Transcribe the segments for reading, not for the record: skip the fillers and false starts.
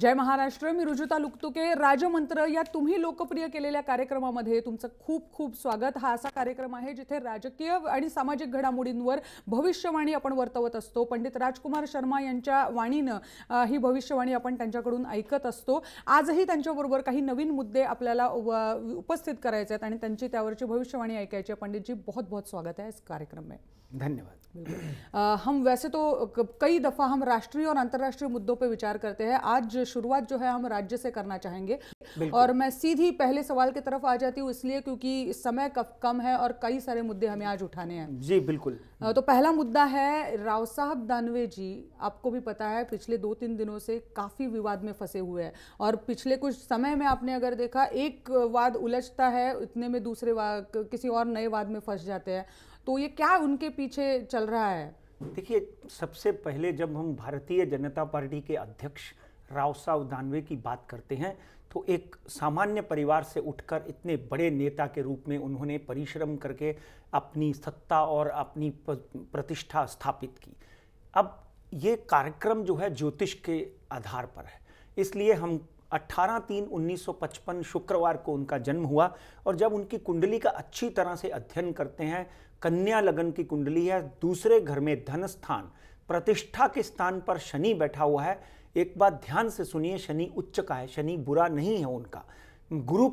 जय महाराष्ट्र. मी रुजुता लुकतुके. राजमंत्र या तुम्ही लोकप्रिय केलेल्या कार्यक्रमामध्ये तुमचं खूप खूप स्वागत. हा असा कार्यक्रम आहे जिथे राजकीय आणि सामाजिक घडामोडींवर भविष्यवाणी आपण वर्तवत असतो. पंडित राजकुमार शर्मा यांच्या वाणीनं ही भविष्यवाणी आपण त्यांच्याकडून ऐकत असतो. आजही त्यांच्याबरोबर काही नवीन मुद्दे आपल्याला उपस्थित करायचे आहेत आणि त्यांची त्यावरची भविष्यवाणी ऐकायची आहे. पंडित जी, बहुत बहुत स्वागत है इस कार्यक्रम में. धन्यवाद. हम वैसे तो कई दफ़ा हम राष्ट्रीय और अंतर्राष्ट्रीय मुद्दों पे विचार करते हैं. आज शुरुआत जो है हम राज्य से करना चाहेंगे और मैं सीधी पहले सवाल की तरफ आ जाती हूँ, इसलिए क्योंकि समय कम है और कई सारे मुद्दे हमें आज उठाने हैं. जी बिल्कुल. तो पहला मुद्दा है राव साहब दानवे जी. आपको भी पता है पिछले 2-3 दिनों से काफ़ी विवाद में फंसे हुए हैं और पिछले कुछ समय में आपने अगर देखा एक वाद उलझता है, इतने में दूसरे किसी और नए वाद में फंस जाते हैं. तो ये क्या उनके पीछे चल रहा है? देखिए, सबसे पहले जब हम भारतीय जनता पार्टी के अध्यक्ष राव साहब दानवे की बात करते हैं तो एक सामान्य परिवार से उठकर इतने बड़े नेता के रूप में उन्होंने परिश्रम करके अपनी सत्ता और अपनी प्रतिष्ठा स्थापित की. अब ये कार्यक्रम जो है ज्योतिष के आधार पर है, इसलिए हम 18/3/1955 शुक्रवार को उनका जन्म हुआ और जब उनकी कुंडली का अच्छी तरह से अध्ययन करते हैं, कन्या लगन की कुंडली है, दूसरे घर में धन स्थान प्रतिष्ठा के स्थान पर शनि बैठा हुआ है. एक बात ध्यान से सुनिए, शनि उच्च का है, शनि बुरा नहीं है उनका. गुरु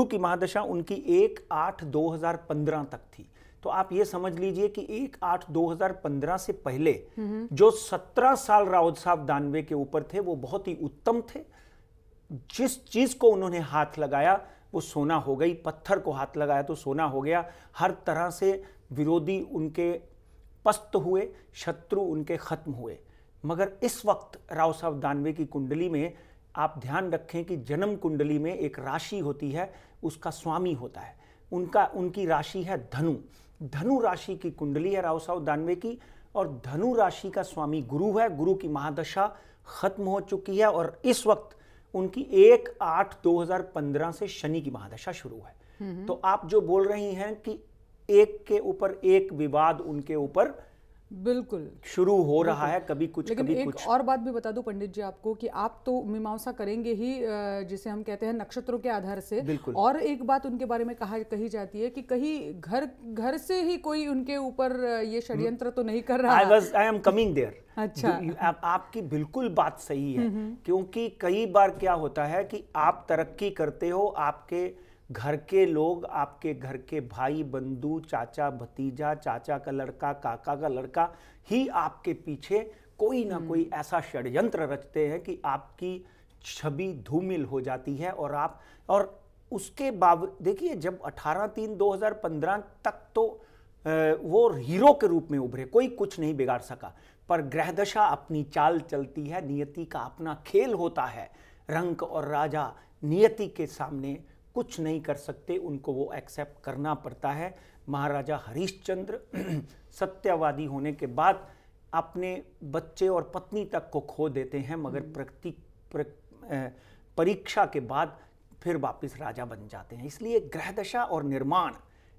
की महादशा उनकी 1/8/2015 तक थी. तो आप ये समझ लीजिए कि 1/8/2015 से पहले जो 17 साल राव साहब दानवे के ऊपर थे वो बहुत ही उत्तम थे. जिस चीज को उन्होंने हाथ लगाया वो सोना हो गई, पत्थर को हाथ लगाया तो सोना हो गया. हर तरह से विरोधी उनके पस्त हुए, शत्रु उनके खत्म हुए. मगर इस वक्त राव साहब दानवे की कुंडली में आप ध्यान रखें कि जन्म कुंडली में एक राशि होती है, उसका स्वामी होता है. उनकी राशि है धनु. धनु राशि की कुंडली है राव साहब दानवे की और धनु राशि का स्वामी गुरु है. गुरु की महादशा खत्म हो चुकी है और इस वक्त उनकी 1/8/2015 से शनि की महादशा शुरू है. तो आप जो बोल रही हैं कि एक के ऊपर एक विवाद उनके ऊपर बिल्कुल शुरू हो रहा है, कभी कुछ लेकिन कभी एक कुछ. और बात भी बता दूं पंडित जी आपको कि आप तो मीमांसा करेंगे ही, जिसे हम कहते हैं नक्षत्रों के आधार से. और एक बात उनके बारे में कही जाती है कि कहीं घर से ही कोई उनके ऊपर ये षड्यंत्र तो नहीं कर रहा. I am coming there. अच्छा, आपकी बिल्कुल बात सही है. क्योंकि कई बार क्या होता है कि आप तरक्की करते हो, आपके घर के लोग, आपके घर के भाई बंधु, चाचा भतीजा, चाचा का लड़का, काका का लड़का ही आपके पीछे कोई ना कोई ऐसा षड्यंत्र रचते हैं कि आपकी छवि धूमिल हो जाती है. और उसके बावजूद देखिए, जब 18/3/2015 तक तो वो हीरो के रूप में उभरे, कोई कुछ नहीं बिगाड़ सका. पर ग्रहदशा अपनी चाल चलती है, नियति का अपना खेल होता है. रंक और राजा नियति के सामने कुछ नहीं कर सकते, उनको वो एक्सेप्ट करना पड़ता है. महाराजा हरिश्चंद्र सत्यवादी होने के बाद अपने बच्चे और पत्नी तक को खो देते हैं, मगर परीक्षा के बाद फिर वापस राजा बन जाते हैं. इसलिए ग्रहदशा और निर्माण,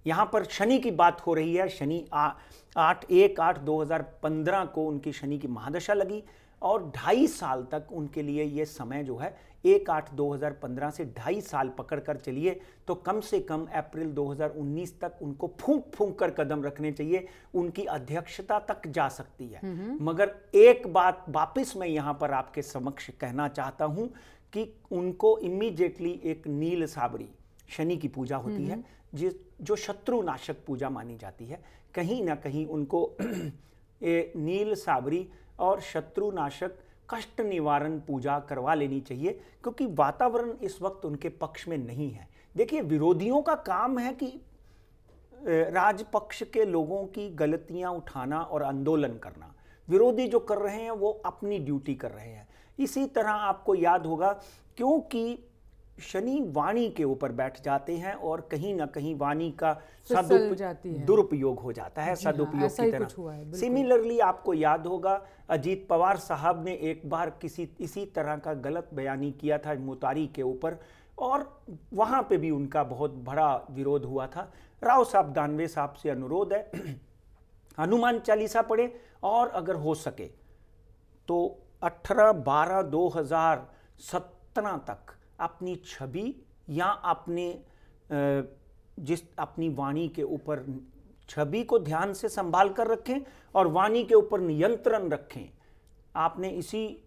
यहाँ पर शनि की बात हो रही है. शनि 1/8/2015 को उनकी शनि की महादशा लगी और 2.5 साल तक उनके लिए ये समय जो है 1/8/2015 से 2.5 साल पकड़ कर चलिए तो कम से कम अप्रैल 2019 तक उनको फूंक कर कदम रखने चाहिए. उनकी अध्यक्षता तक जा सकती है. मगर एक बात वापस मैं यहाँ पर आपके समक्ष कहना चाहता हूँ कि उनको इमीडिएटली एक नील साबरी शनि की पूजा होती है, जो शत्रु नाशक पूजा मानी जाती है. कहीं ना कहीं उनको नील साबरी और शत्रुनाशक कष्ट निवारण पूजा करवा लेनी चाहिए, क्योंकि वातावरण इस वक्त उनके पक्ष में नहीं है. देखिए, विरोधियों का काम है कि राजपक्ष के लोगों की गलतियां उठाना और आंदोलन करना. विरोधी जो कर रहे हैं वो अपनी ड्यूटी कर रहे हैं. इसी तरह आपको याद होगा, क्योंकि शनि वाणी के ऊपर बैठ जाते हैं और कहीं ना कहीं वाणी का दुरुपयोग हो जाता है, सदुपयोग की तरह. सिमिलरली आपको याद होगा, अजीत पवार साहब ने एक बार इसी तरह का गलत बयानी किया था मुतारी के ऊपर और वहां पे भी उनका बहुत बड़ा विरोध हुआ था. राव साहब दानवे साहब से अनुरोध है, हनुमान चालीसा पढ़े और अगर हो सके तो 18/12/2017 तक अपनी छवि या अपने अपनी वाणी के ऊपर छवि को ध्यान से संभाल कर रखें और वाणी के ऊपर नियंत्रण रखें। आपने इसी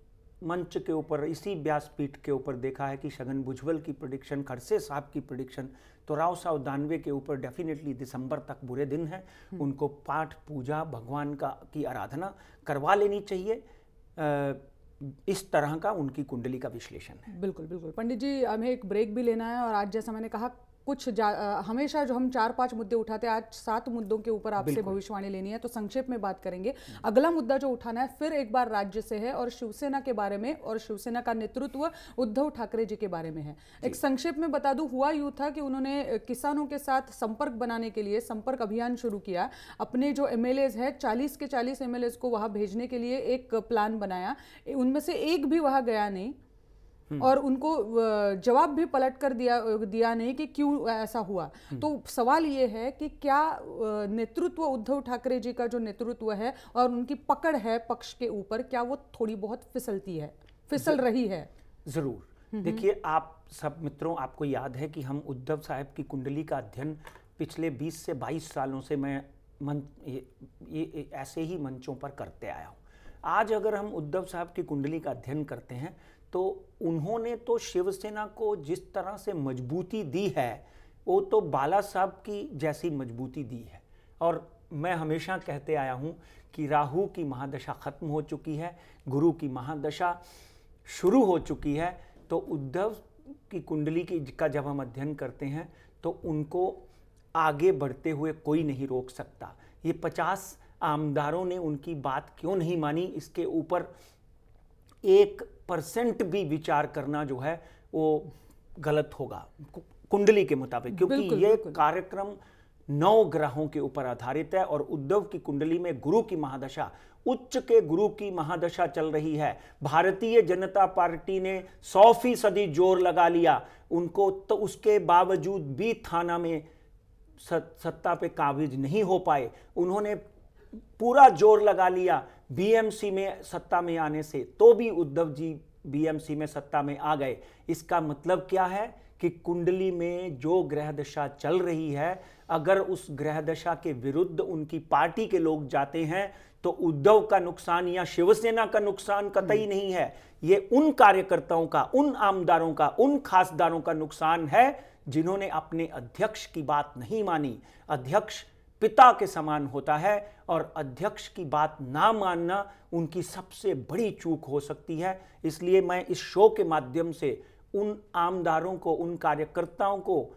मंच के ऊपर, इसी व्यासपीठ के ऊपर देखा है कि छगन भुजबल की प्रेडिक्शन, खड़से साहब की प्रेडिक्शन, तो राव साहब दानवे के ऊपर डेफिनेटली दिसंबर तक बुरे दिन हैं। उनको पाठ पूजा भगवान की आराधना करवा लेनी चाहिए। इस तरह का उनकी कुंडली का विश्लेषण है। बिल्कुल बिल्कुल पंडित जी, हमें एक ब्रेक भी लेना है और आज जैसा मैंने कहा हमेशा जो हम 4-5 मुद्दे उठाते हैं, आज 7 मुद्दों के ऊपर आपसे भविष्यवाणी लेनी है, तो संक्षेप में बात करेंगे। अगला मुद्दा जो उठाना है फिर एक बार राज्य से है और शिवसेना के बारे में, और शिवसेना का नेतृत्व उद्धव ठाकरे जी के बारे में है। एक संक्षेप में बता दूं, हुआ यूं था कि उन्होंने किसानों के साथ संपर्क बनाने के लिए संपर्क अभियान शुरू किया। अपने जो एमएलएज है 40 के 40 एमएलएज को वहां भेजने के लिए एक प्लान बनाया, उनमें से एक भी वहां गया नहीं और उनको जवाब भी पलट कर दिया नहीं कि क्यों ऐसा हुआ। तो सवाल ये है कि क्या नेतृत्व उद्धव ठाकरे जी का जो नेतृत्व है और उनकी पकड़ है पक्ष के ऊपर, क्या वो थोड़ी बहुत फिसल रही है? जरूर। देखिए, आप सब मित्रों, आपको याद है कि हम उद्धव साहब की कुंडली का अध्ययन पिछले 20 से 22 सालों से मैं ये ऐसे ही मंचों पर करते आया हूँ। आज अगर हम उद्धव साहब की कुंडली का अध्ययन करते हैं तो उन्होंने तो शिवसेना को जिस तरह से मजबूती दी है, वो तो बाला साहब की जैसी मजबूती दी है। और मैं हमेशा कहते आया हूँ कि राहु की महादशा खत्म हो चुकी है, गुरु की महादशा शुरू हो चुकी है। तो उद्धव की कुंडली का जब हम अध्ययन करते हैं तो उनको आगे बढ़ते हुए कोई नहीं रोक सकता। ये 50 आमदारों ने उनकी बात क्यों नहीं मानी, इसके ऊपर 1% भी विचार करना जो है वो गलत होगा कुंडली के मुताबिक, क्योंकि ये कार्यक्रम 9 ग्रहों के ऊपर आधारित है और उद्धव की कुंडली में गुरु की महादशा, उच्च के गुरु की महादशा चल रही है। भारतीय जनता पार्टी ने 100% जोर लगा लिया उनको, तो उसके बावजूद भी थाना में सत्ता पे काबिज नहीं हो पाए। उन्होंने पूरा जोर लगा लिया बीएमसी में सत्ता में आने से, तो भी उद्धव जी बीएमसी में सत्ता में आ गए। इसका मतलब क्या है कि कुंडली में जो ग्रह दशा चल रही है, अगर उस ग्रह दशा के विरुद्ध उनकी पार्टी के लोग जाते हैं तो उद्धव का नुकसान या शिवसेना का नुकसान कतई नहीं है। ये उन कार्यकर्ताओं का, उन आमदारों का, उन खासदारों का नुकसान है जिन्होंने अपने अध्यक्ष की बात नहीं मानी। अध्यक्ष पिता के समान होता है और अध्यक्ष की बात ना मानना उनकी सबसे बड़ी चूक हो सकती है। इसलिए मैं इस शो के माध्यम से उन आमदारों को, उन कार्यकर्ताओं को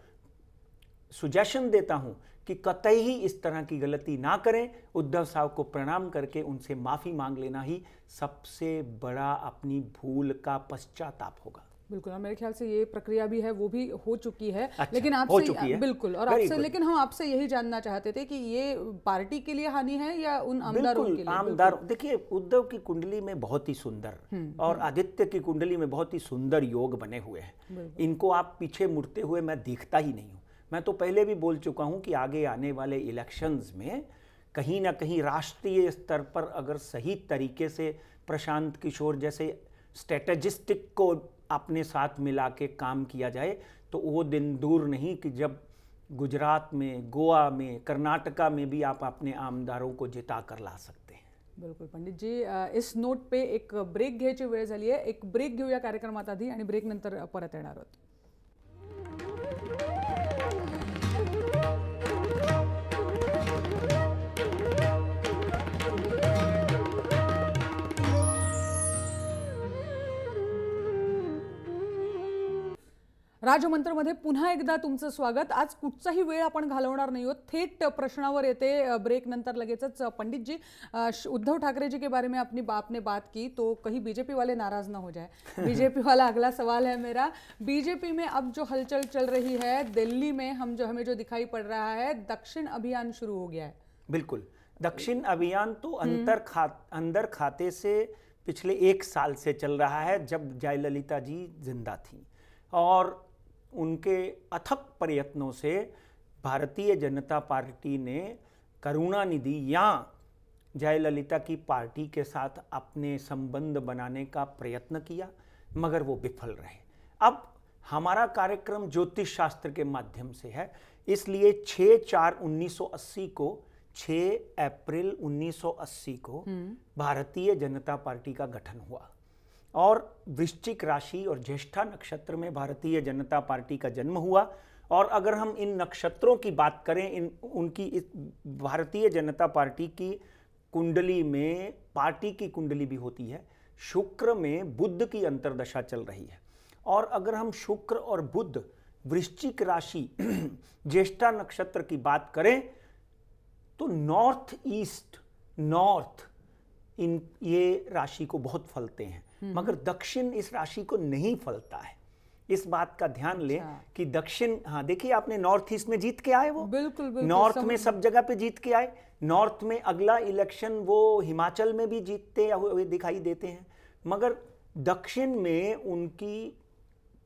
सुजेशन देता हूं कि कतई ही इस तरह की गलती ना करें। उद्धव साहब को प्रणाम करके उनसे माफी मांग लेना ही सबसे बड़ा अपनी भूल का पश्चाताप होगा। बिल्कुल, और मेरे ख्याल से ये प्रक्रिया भी है, वो भी हो चुकी है। अच्छा, लेकिन आपसे बिल्कुल, और आपसे, लेकिन हम आपसे यही जानना चाहते थे कि ये पार्टी के लिए हानि है या उन आमदारों के लिए? आमदार, देखिए, उद्धव की कुंडली में बहुत ही सुंदर और आदित्य की कुंडली में बहुत ही सुंदर योग बने हुए हैं। इनको आप पीछे मुड़ते हुए मैं दिखता ही नहीं हूँ। मैं तो पहले भी बोल चुका हूँ कि आगे आने वाले इलेक्शंस में कहीं ना कहीं राष्ट्रीय स्तर पर अगर सही तरीके से प्रशांत किशोर जैसे स्ट्रेटेजिस्टिक को अपने साथ मिला के काम किया जाए तो वो दिन दूर नहीं कि जब गुजरात में, गोवा में, कर्नाटका में भी आप अपने आमदारों को जिता कर ला सकते हैं। बिल्कुल पंडित जी, इस नोट पे एक ब्रेक घ्यायची वेळ झाली आहे। एक ब्रेक घेऊया कार्यक्रमात आधी आणि ब्रेक नंतर परत येणार आहोत। राजमंत्रमध्ये पुन्हा एकदा तुमचं स्वागत। आज कुठचाही वेळ आपण घालवणार नाही आहोत, थेट प्रश्नावर येते ब्रेक नंतर लगेचच। पंडित जी, उद्धव ठाकरे जी के बारे में आपने बात की तो कहीं बीजेपी वाले नाराज ना हो जाए। बीजेपी वाला अगला सवाल है मेरा। बीजेपी में अब जो हलचल चल रही है, दिल्ली में हमें जो दिखाई पड़ रहा है, दक्षिण अभियान शुरू हो गया है। बिल्कुल, दक्षिण अभियान तो अंदर खाते से पिछले 1 साल से चल रहा है, जब जयललिता जी जिंदा थी, और उनके अथक प्रयत्नों से भारतीय जनता पार्टी ने करुणानिधि या जयललिता की पार्टी के साथ अपने संबंध बनाने का प्रयत्न किया, मगर वो विफल रहे। अब हमारा कार्यक्रम ज्योतिष शास्त्र के माध्यम से है, इसलिए 6/4/1980 को 6 अप्रैल 1980 को भारतीय जनता पार्टी का गठन हुआ और वृश्चिक राशि और ज्येष्ठा नक्षत्र में भारतीय जनता पार्टी का जन्म हुआ। और अगर हम इन नक्षत्रों की बात करें, उनकी इस भारतीय जनता पार्टी की कुंडली में, पार्टी की कुंडली भी होती है, शुक्र में बुध की अंतर्दशा चल रही है। और अगर हम शुक्र और बुध वृश्चिक राशि ज्येष्ठा नक्षत्र की बात करें तो नॉर्थ ये राशि को बहुत फलते हैं, मगर दक्षिण इस राशि को नहीं फलता है। इस बात का ध्यान लें कि दक्षिण, हाँ देखिए आपने नॉर्थ ईस्ट में जीत के आए, वो बिल्कुल नॉर्थ में सब जगह पे जीत के आए। नॉर्थ में अगला इलेक्शन वो हिमाचल में भी जीतते हुए दिखाई देते हैं, मगर दक्षिण में उनकी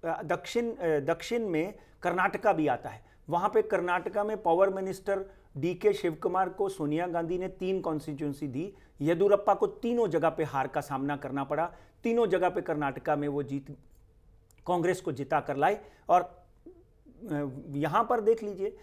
दक्षिण में कर्नाटका भी आता है। वहां पे कर्नाटका में power minister DK Shivakumar को सोनिया गांधी ने 3 कॉन्स्टिट्यूंसी दी। येदुरप्पा को तीनों जगह पे हार का सामना करना पड़ा। तीनों जगह पे कर्नाटका में वो कांग्रेस को जिता कर लाए। और यहां पर देख लीजिए,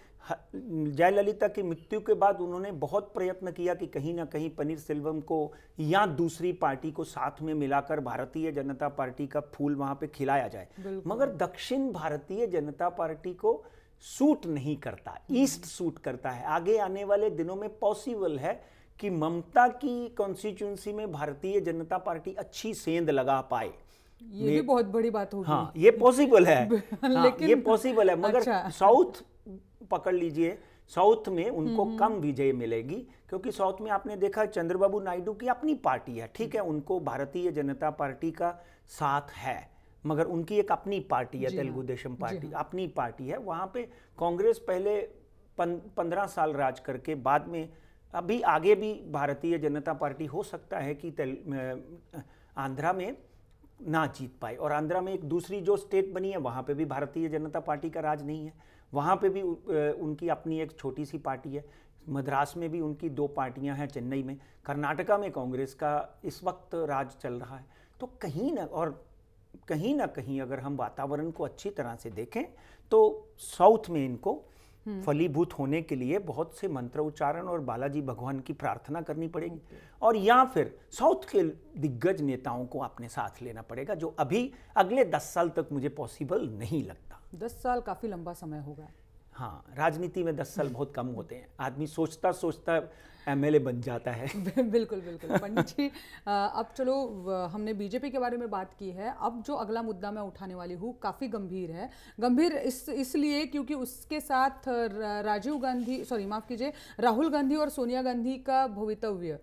जयललिता की मृत्यु के बाद उन्होंने बहुत प्रयत्न किया कि कहीं ना कहीं पनीरसेल्वम को या दूसरी पार्टी को साथ में मिलाकर भारतीय जनता पार्टी का फूल वहां पे खिलाया जाए, मगर दक्षिण भारतीय जनता पार्टी को सूट नहीं करता, ईस्ट सूट करता है। आगे आने वाले दिनों में पॉसिबल है कि ममता की कॉन्स्टिट्यूंसी में भारतीय जनता पार्टी अच्छी सेंध लगा पाए। ये भी बहुत बड़ी बात होगी। हाँ, ये पॉसिबल है। लेकिन ये पॉसिबल है, मगर अच्छा। साउथ पकड़ लीजिए, साउथ में उनको कम विजय मिलेगी, क्योंकि साउथ में आपने देखा चंद्रबाबू नायडू की अपनी पार्टी है, ठीक है, उनको भारतीय जनता पार्टी का साथ है, मगर उनकी एक अपनी पार्टी है, तेलुगु देशम पार्टी अपनी पार्टी है। वहां पे कांग्रेस पहले 15 साल राज करके बाद में, अभी आगे भी भारतीय जनता पार्टी हो सकता है कि आंध्रा में ना जीत पाए। और आंध्रा में एक दूसरी जो स्टेट बनी है वहाँ पे भी भारतीय जनता पार्टी का राज नहीं है, वहाँ पे भी उनकी अपनी एक छोटी सी पार्टी है। मद्रास में भी उनकी 2 पार्टियां हैं, चेन्नई में। कर्नाटका में कांग्रेस का इस वक्त राज चल रहा है। तो कहीं ना कहीं अगर हम वातावरण को अच्छी तरह से देखें तो साउथ में इनको फलीभूत होने के लिए बहुत से मंत्र उच्चारण और बालाजी भगवान की प्रार्थना करनी पड़ेगी, और या फिर साउथ के दिग्गज नेताओं को अपने साथ लेना पड़ेगा, जो अभी अगले 10 साल तक मुझे पॉसिबल नहीं लगता। 10 साल काफी लंबा समय होगा। हाँ, राजनीति में 10 साल बहुत कम होते हैं, आदमी सोचता सोचता MLA बन जाता है। बिल्कुल बिल्कुल पंडित जी, अब चलो हमने बीजेपी के बारे में बात की है, अब जो अगला मुद्दा मैं उठाने वाली हूँ काफ़ी गंभीर है। गंभीर इसलिए क्योंकि उसके साथ राहुल गांधी और सोनिया गांधी का भवितव्य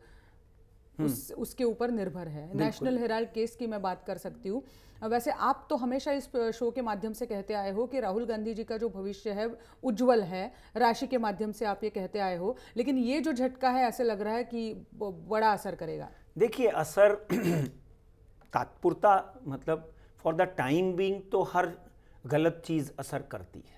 उसके ऊपर निर्भर है। नेशनल हेराल्ड केस की मैं बात कर सकती हूँ। वैसे आप तो हमेशा इस शो के माध्यम से कहते आए हो कि राहुल गांधी जी का जो भविष्य है उज्जवल है, राशि के माध्यम से आप ये कहते आए हो, लेकिन ये जो झटका है ऐसे लग रहा है कि बड़ा असर करेगा। देखिए, असर तात्पुरता, मतलब फॉर द टाइम बीइंग तो हर गलत चीज असर करती है।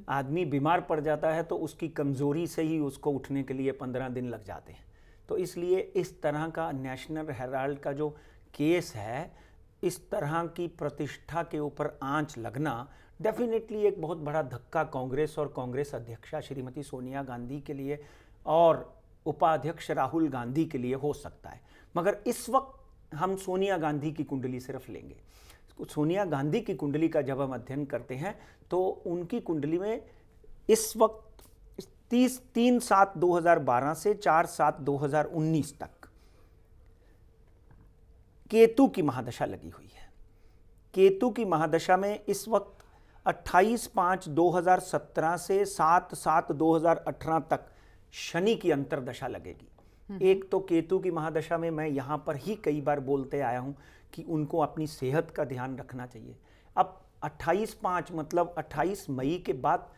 आदमी बीमार पड़ जाता है तो उसकी कमजोरी से ही उसको उठने के लिए 15 दिन लग जाते हैं। तो इसलिए इस तरह का नेशनल हेराल्ड का जो केस है, इस तरह की प्रतिष्ठा के ऊपर आंच लगना डेफिनेटली एक बहुत बड़ा धक्का कांग्रेस और कांग्रेस अध्यक्षा श्रीमती सोनिया गांधी के लिए और उपाध्यक्ष राहुल गांधी के लिए हो सकता है। मगर इस वक्त हम सोनिया गांधी की कुंडली सिर्फ लेंगे। सोनिया गांधी की कुंडली का जब हम अध्ययन करते हैं तो उनकी कुंडली में इस वक्त 3/7/2012 से 4/7/2019 तक केतु की महादशा लगी हुई है। केतु की महादशा में इस वक्त 28/5/2017 से 7/7/2018 तक शनि की अंतर्दशा लगेगी। एक तो केतु की महादशा में मैं यहां पर ही कई बार बोलते आया हूं कि उनको अपनी सेहत का ध्यान रखना चाहिए। अब 28/5 मतलब 28 मई के बाद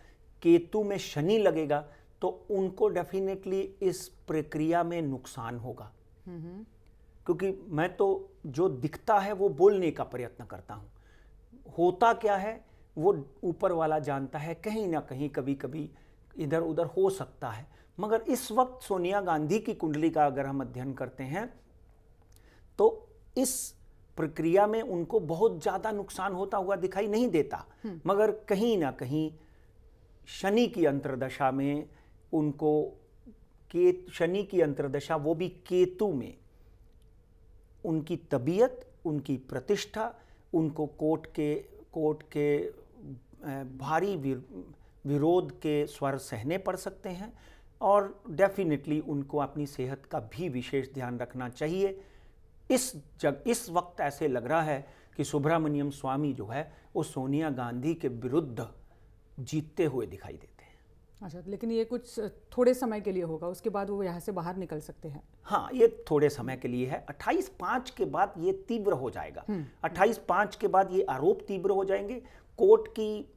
केतु में शनि लगेगा तो उनको डेफिनेटली इस प्रक्रिया में नुकसान होगा, क्योंकि मैं तो जो दिखता है वो बोलने का प्रयत्न करता हूं, होता क्या है वो ऊपर वाला जानता है। कहीं ना कहीं कभी कभी इधर उधर हो सकता है, मगर इस वक्त सोनिया गांधी की कुंडली का अगर हम अध्ययन करते हैं तो इस प्रक्रिया में उनको बहुत ज़्यादा नुकसान होता हुआ दिखाई नहीं देता, मगर कहीं ना कहीं शनि की अंतर्दशा में उनको शनि की अंतर्दशा वो भी केतु में उनकी तबीयत, उनकी प्रतिष्ठा, उनको कोर्ट के भारी विरोध के स्वर सहने पड़ सकते हैं और डेफिनेटली उनको अपनी सेहत का भी विशेष ध्यान रखना चाहिए। इस वक्त ऐसे लग रहा है कि सुब्रमण्यम स्वामी जो है वो सोनिया गांधी के विरुद्ध जीतते हुए दिखाई देते हैं। अच्छा, लेकिन ये कुछ थोड़े समय के लिए होगा, उसके बाद वो यहाँ से बाहर निकल सकते हैं। हाँ, ये थोड़े समय के लिए है। 28/5 के बाद ये तीव्र हो जाएगा। 28/5 के बाद ये आरोप तीव्र हो जाएंगे, कोर्ट की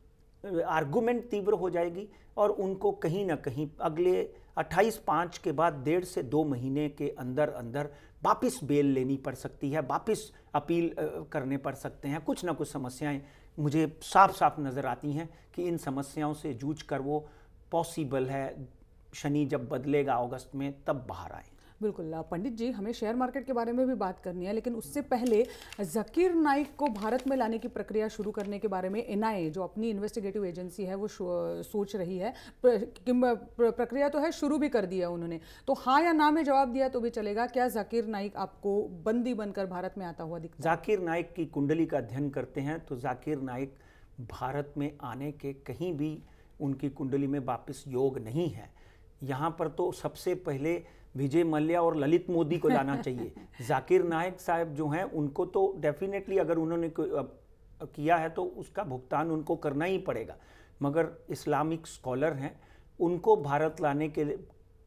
आर्गुमेंट तीव्र हो जाएगी और उनको कहीं ना कहीं अगले 28/5 के बाद 1.5 से 2 महीने के अंदर अंदर वापस बेल लेनी पड़ सकती है, वापस अपील करने पड़ सकते हैं। कुछ ना कुछ समस्याएं मुझे साफ साफ नज़र आती हैं कि इन समस्याओं से जूझ कर वो पॉसिबल है शनि जब बदलेगा अगस्त में तब बाहर आए। बिल्कुल पंडित जी, हमें शेयर मार्केट के बारे में भी बात करनी है, लेकिन उससे पहले जाकिर नाइक को भारत में लाने की प्रक्रिया शुरू करने के बारे में एनआईए जो अपनी इन्वेस्टिगेटिव एजेंसी है वो सोच रही है। प्रक्रिया तो है, शुरू भी कर दिया उन्होंने, तो हाँ या ना में जवाब दिया तो भी चलेगा। क्या जाकिर नाइक आपको बंदी बनकर भारत में आता हुआ दिखता है? जाकिर नाइक की कुंडली का अध्ययन करते हैं तो जाकिर नाइक भारत में आने के कहीं भी उनकी कुंडली में वापस योग नहीं है। यहाँ पर तो सबसे पहले विजय मल्ल्या और ललित मोदी को लाना चाहिए। जाकिर नाइक साहब जो हैं उनको तो डेफिनेटली अगर उन्होंने किया है तो उसका भुगतान उनको करना ही पड़ेगा, मगर इस्लामिक स्कॉलर हैं, उनको भारत लाने के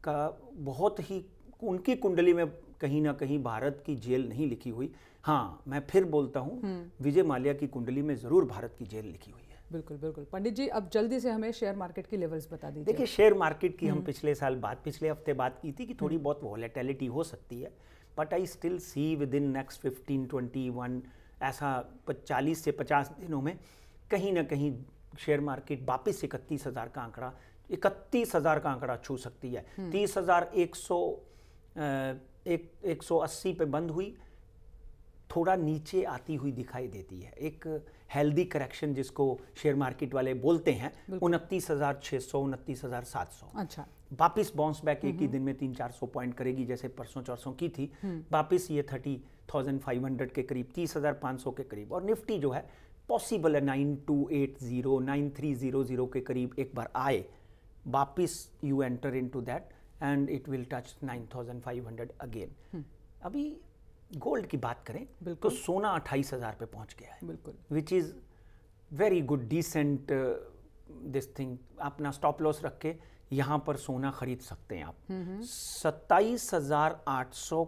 का बहुत ही उनकी कुंडली में कहीं ना कहीं भारत की जेल नहीं लिखी हुई। हाँ, मैं फिर बोलता हूँ विजय माल्या की कुंडली में ज़रूर भारत की जेल लिखी हुई है। बिल्कुल बिल्कुल। पंडित जी, अब जल्दी से हमें शेयर मार्केट की लेवल्स बता दीजिए। देखिए, शेयर मार्केट की हम पिछले हफ्ते बात की थी कि थोड़ी बहुत वॉलेटिलिटी हो सकती है, but I still see within next 15-21 ऐसा 40 से 50 दिनों में कहीं ना कहीं शेयर मार्केट वापस 31,000 का आंकड़ा छू सकती है। 30,180 पे बंद हुई, थोड़ा नीचे आती हुई दिखाई देती है। एक हेल्दी करेक्शन जिसको शेयर मार्केट वाले बोलते हैं, 29,600 29,700। अच्छा, वापिस बाउंस बैक एक ही दिन में 300-400 पॉइंट करेगी जैसे परसों चौरसों की थी। वापिस ये 30,500 के करीब, 30,500 के करीब। और निफ्टी जो है पॉसिबल है 9280 9300 के करीब एक बार आए, वापिस you enter into that and it will touch 9,500 again. अभी गोल्ड की बात करें तो सोना 28,000 पे पहुंच गया है, बिल्कुल, which is very good decent this thing. अपना स्टॉप लॉस रख के यहाँ पर सोना खरीद सकते हैं आप। 27,800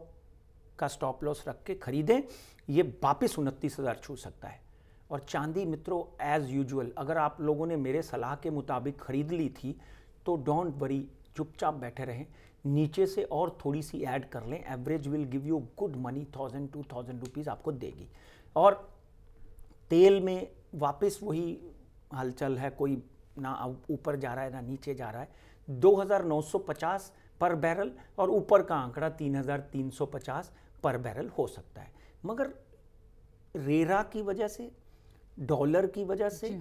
का स्टॉप लॉस रख के खरीदें, ये वापिस 29,000 छू सकता है। और चांदी मित्रों, एज यूजुअल अगर आप लोगों ने मेरे सलाह के मुताबिक खरीद ली थी तो डोंट वरी, चुपचाप बैठे रहें, नीचे से और थोड़ी सी ऐड कर लें, average will give you good money, 1,000-2,000 rupees आपको देगी। और तेल में वापस वही हलचल है, कोई ना ऊपर जा रहा है ना नीचे जा रहा है। 2,950 पर बैरल और ऊपर का आंकड़ा 3,350 पर बैरल हो सकता है। मगर रेरा की वजह से, डॉलर की वजह से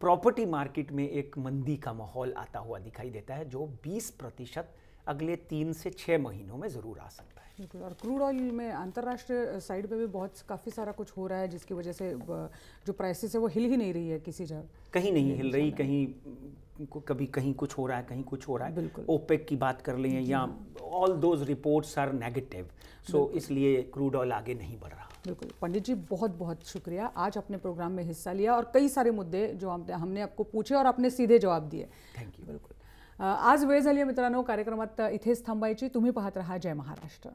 प्रॉपर्टी मार्केट में एक मंदी का माहौल आता हुआ दिखाई देता है, जो 20% अगले 3 से 6 महीनों में ज़रूर आ सकता है। बिल्कुल। और क्रूड ऑयल में अंतर्राष्ट्रीय साइड पे भी काफ़ी सारा कुछ हो रहा है, जिसकी वजह से जो प्राइसेस है वो हिल ही नहीं रही है किसी जगह, कहीं नहीं हिल रही, कभी कहीं कुछ हो रहा है, कहीं कुछ हो रहा है। बिल्कुल। ओपेक की बात कर लें या all those reports are negative, so इसलिए क्रूड ऑयल आगे नहीं बढ़ रहा। बिल्कुल। पंडित जी, बहुत बहुत शुक्रिया, आज अपने प्रोग्राम में हिस्सा लिया और कई सारे मुद्दे जो हमने आपको पूछे और आपने सीधे जवाब दिए। Thank you. बिल्कुल। आज वेळ झाली मित्रांनो, कार्यक्रमात इथेच थांबायची। तुम्ही पाहत रहा जय महाराष्ट्र।